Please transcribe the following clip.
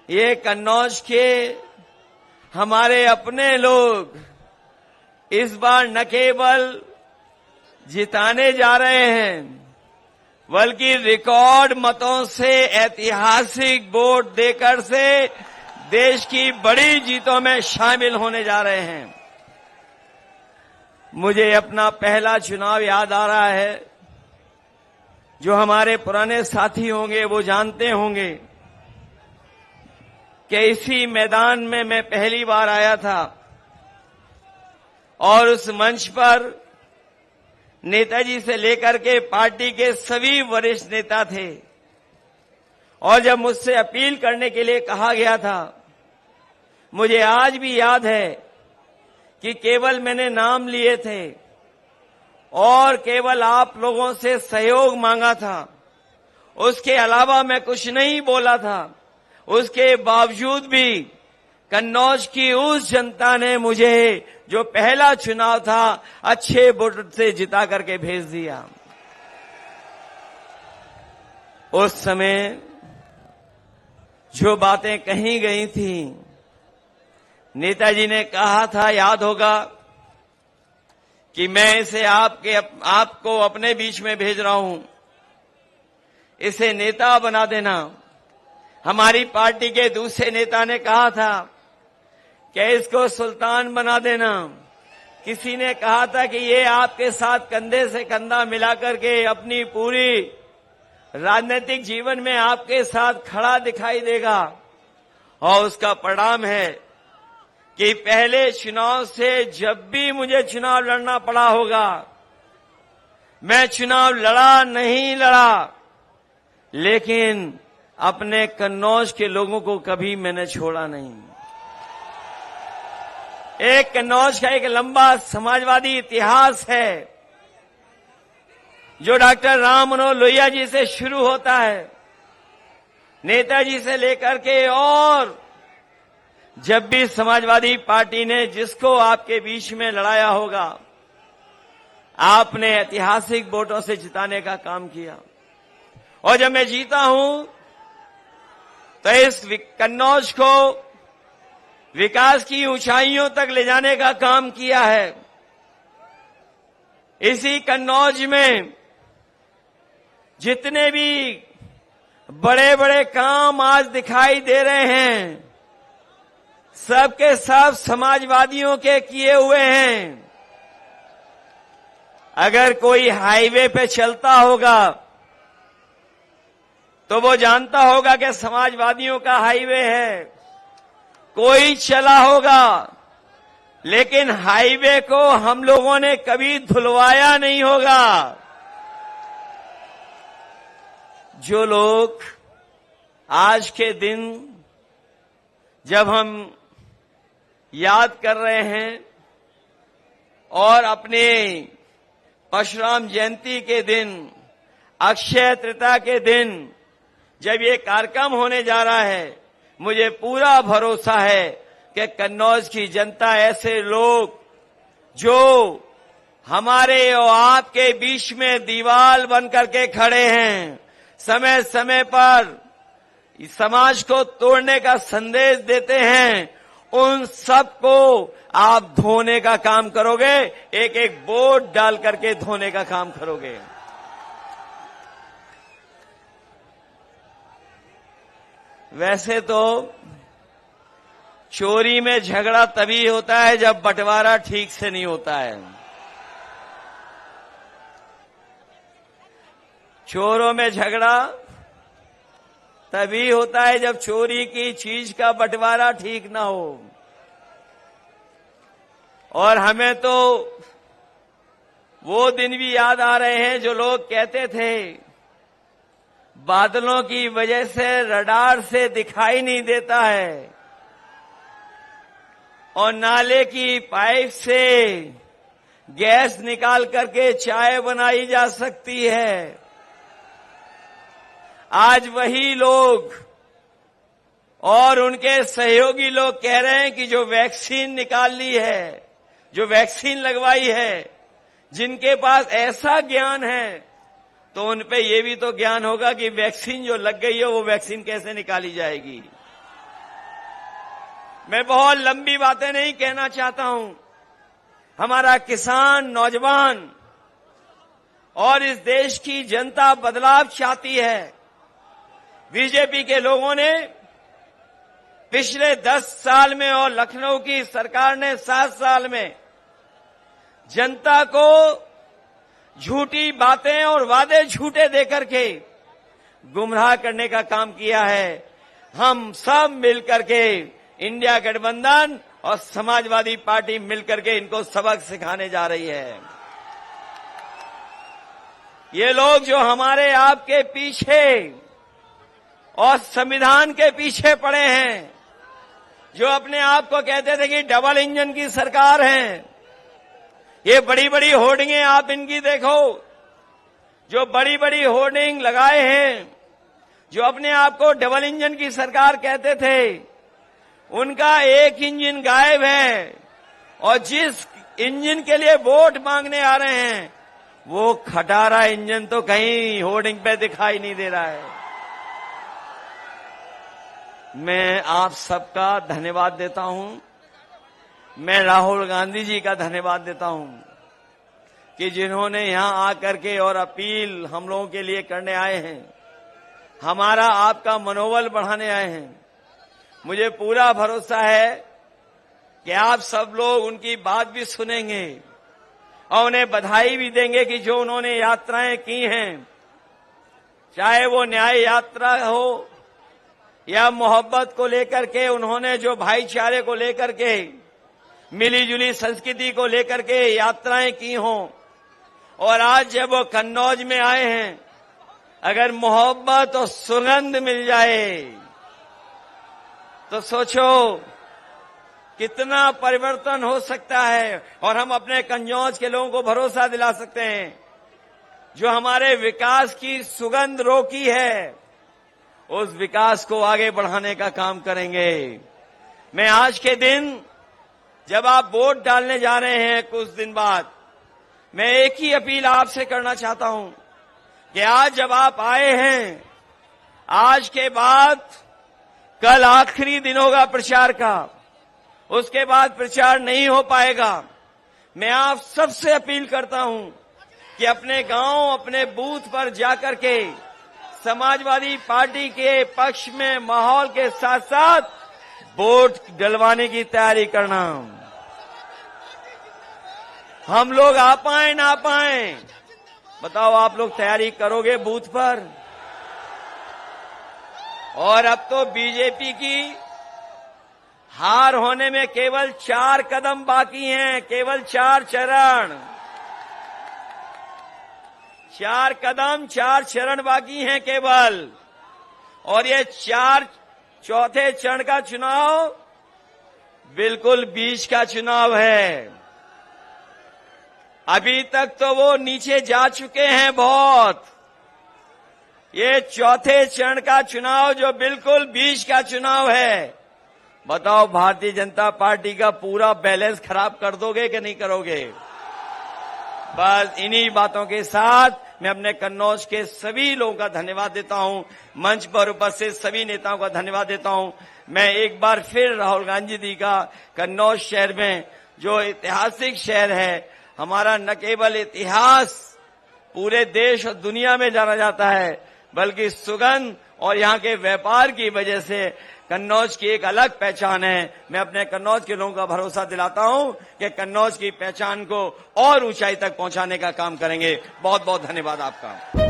ये कन्नौज के हमारे अपने लोग इस बार न केवल जिताने जा रहे हैं, बल्कि रिकॉर्ड मतों से ऐतिहासिक वोट देकर से देश की बड़ी जीतों में शामिल होने जा रहे हैं। मुझे अपना पहला चुनाव याद आ रहा है। जो हमारे पुराने साथी होंगे वो जानते होंगे कि इसी मैदान में मैं पहली बार आया था और उस मंच पर नेताजी से लेकर के पार्टी के सभी वरिष्ठ नेता थे और जब मुझसे अपील करने के लिए कहा गया था, मुझे आज भी याद है कि केवल मैंने नाम लिए थे और केवल आप लोगों से सहयोग मांगा था, उसके अलावा मैं कुछ नहीं बोला था। उसके बावजूद भी कन्नौज की उस जनता ने मुझे जो पहला चुनाव था अच्छे वोट से जिता करके भेज दिया। उस समय जो बातें कही गई थी, नेताजी ने कहा था, याद होगा, कि मैं इसे आपको अपने बीच में भेज रहा हूं, इसे नेता बना देना। हमारी पार्टी के दूसरे नेता ने कहा था कि इसको सुल्तान बना देना। किसी ने कहा था कि ये आपके साथ कंधे से कंधा मिलाकर के अपनी पूरी राजनीतिक जीवन में आपके साथ खड़ा दिखाई देगा। और उसका परिणाम है कि पहले चुनाव से जब भी मुझे चुनाव लड़ना पड़ा होगा, मैं चुनाव लड़ा नहीं लड़ा, लेकिन अपने कन्नौज के लोगों को कभी मैंने छोड़ा नहीं। एक कन्नौज का एक लंबा समाजवादी इतिहास है जो डॉक्टर राम मनोहर लोहिया जी से शुरू होता है, नेताजी से लेकर के, और जब भी समाजवादी पार्टी ने जिसको आपके बीच में लड़ाया होगा, आपने ऐतिहासिक वोटों से जिताने का काम किया। और जब मैं जीता हूं तो इस कन्नौज को विकास की ऊंचाइयों तक ले जाने का काम किया है। इसी कन्नौज में जितने भी बड़े बड़े काम आज दिखाई दे रहे हैं, सबके सब समाजवादियों के किए हुए हैं। अगर कोई हाईवे पे चलता होगा तो वो जानता होगा कि समाजवादियों का हाईवे है। कोई चला होगा, लेकिन हाईवे को हम लोगों ने कभी धुलवाया नहीं होगा। जो लोग आज के दिन जब हम याद कर रहे हैं और अपने परशुराम जयंती के दिन, अक्षय तृतीया के दिन जब ये कार्यक्रम होने जा रहा है, मुझे पूरा भरोसा है कि कन्नौज की जनता, ऐसे लोग जो हमारे और आपके बीच में दीवार बन करके खड़े हैं, समय समय पर समाज को तोड़ने का संदेश देते हैं, उन सबको आप धोने का काम करोगे, एक एक वोट डाल करके धोने का काम करोगे। वैसे तो चोरी में झगड़ा तभी होता है जब बंटवारा ठीक से नहीं होता है। चोरों में झगड़ा तभी होता है जब चोरी की चीज का बंटवारा ठीक ना हो। और हमें तो वो दिन भी याद आ रहे हैं जो लोग कहते थे बादलों की वजह से रडार से दिखाई नहीं देता है और नाले की पाइप से गैस निकाल करके चाय बनाई जा सकती है। आज वही लोग और उनके सहयोगी लोग कह रहे हैं कि जो वैक्सीन निकाल ली है, जो वैक्सीन लगवाई है, जिनके पास ऐसा ज्ञान है तो उन पे ये भी तो ज्ञान होगा कि वैक्सीन जो लग गई है वो वैक्सीन कैसे निकाली जाएगी। मैं बहुत लंबी बातें नहीं कहना चाहता हूं। हमारा किसान, नौजवान और इस देश की जनता बदलाव चाहती है। बीजेपी के लोगों ने पिछले 10 साल में और लखनऊ की सरकार ने 7 साल में जनता को झूठी बातें और वादे झूठे देकर के गुमराह करने का काम किया है। हम सब मिलकर के इंडिया गठबंधन और समाजवादी पार्टी मिलकर के इनको सबक सिखाने जा रही है। ये लोग जो हमारे आपके पीछे और संविधान के पीछे पड़े हैं, जो अपने आप को कहते थे कि डबल इंजन की सरकार है, ये बड़ी बड़ी होर्डिंगें आप इनकी देखो, जो बड़ी बड़ी होर्डिंग लगाए हैं, जो अपने आप को डबल इंजन की सरकार कहते थे, उनका एक इंजन गायब है और जिस इंजन के लिए वोट मांगने आ रहे हैं वो खटारा इंजन तो कहीं होर्डिंग पे दिखाई नहीं दे रहा है। मैं आप सबका धन्यवाद देता हूं। मैं राहुल गांधी जी का धन्यवाद देता हूं कि जिन्होंने यहां आकर के और अपील हम लोगों के लिए करने आए हैं, हमारा आपका मनोबल बढ़ाने आए हैं। मुझे पूरा भरोसा है कि आप सब लोग उनकी बात भी सुनेंगे और उन्हें बधाई भी देंगे कि जो उन्होंने यात्राएं की हैं, चाहे वो न्याय यात्रा हो या मोहब्बत को लेकर के, उन्होंने जो भाईचारे को लेकर के, मिलीजुली संस्कृति को लेकर के यात्राएं की हों, और आज जब वो कन्नौज में आए हैं, अगर मोहब्बत और सुगंध मिल जाए तो सोचो कितना परिवर्तन हो सकता है। और हम अपने कन्नौज के लोगों को भरोसा दिला सकते हैं, जो हमारे विकास की सुगंध रोकी है, उस विकास को आगे बढ़ाने का काम करेंगे। मैं आज के दिन जब आप वोट डालने जा रहे हैं कुछ दिन बाद, मैं एक ही अपील आपसे करना चाहता हूं कि आज जब आप आए हैं, आज के बाद कल आखिरी दिन होगा प्रचार का, उसके बाद प्रचार नहीं हो पाएगा। मैं आप सबसे अपील करता हूं कि अपने गांव, अपने बूथ पर जाकर के समाजवादी पार्टी के पक्ष में माहौल के साथ साथ वोट डलवाने की तैयारी करना। हम लोग आ पाए ना पाए, बताओ आप लोग तैयारी करोगे बूथ पर? और अब तो बीजेपी की हार होने में केवल 4 कदम बाकी हैं, केवल 4 चरण, 4 कदम, 4 चरण बाकी हैं केवल। और ये चौथे चरण का चुनाव बिल्कुल बीच का चुनाव है। अभी तक तो वो नीचे जा चुके हैं बहुत। ये चौथे चरण का चुनाव जो बिल्कुल बीच का चुनाव है, बताओ भारतीय जनता पार्टी का पूरा बैलेंस खराब कर दोगे कि नहीं करोगे? बस इन्हीं बातों के साथ मैं अपने कन्नौज के सभी लोगों का धन्यवाद देता हूं, मंच पर उपस्थित सभी नेताओं का धन्यवाद देता हूं। मैं एक बार फिर राहुल गांधी जी का कन्नौज शहर में, जो ऐतिहासिक शहर है, हमारा न केवल इतिहास पूरे देश और दुनिया में जाना जाता है, बल्कि सुगंध और यहाँ के व्यापार की वजह से कन्नौज की एक अलग पहचान है। मैं अपने कन्नौज के लोगों का भरोसा दिलाता हूं कि कन्नौज की पहचान को और ऊंचाई तक पहुंचाने का काम करेंगे। बहुत बहुत धन्यवाद आपका।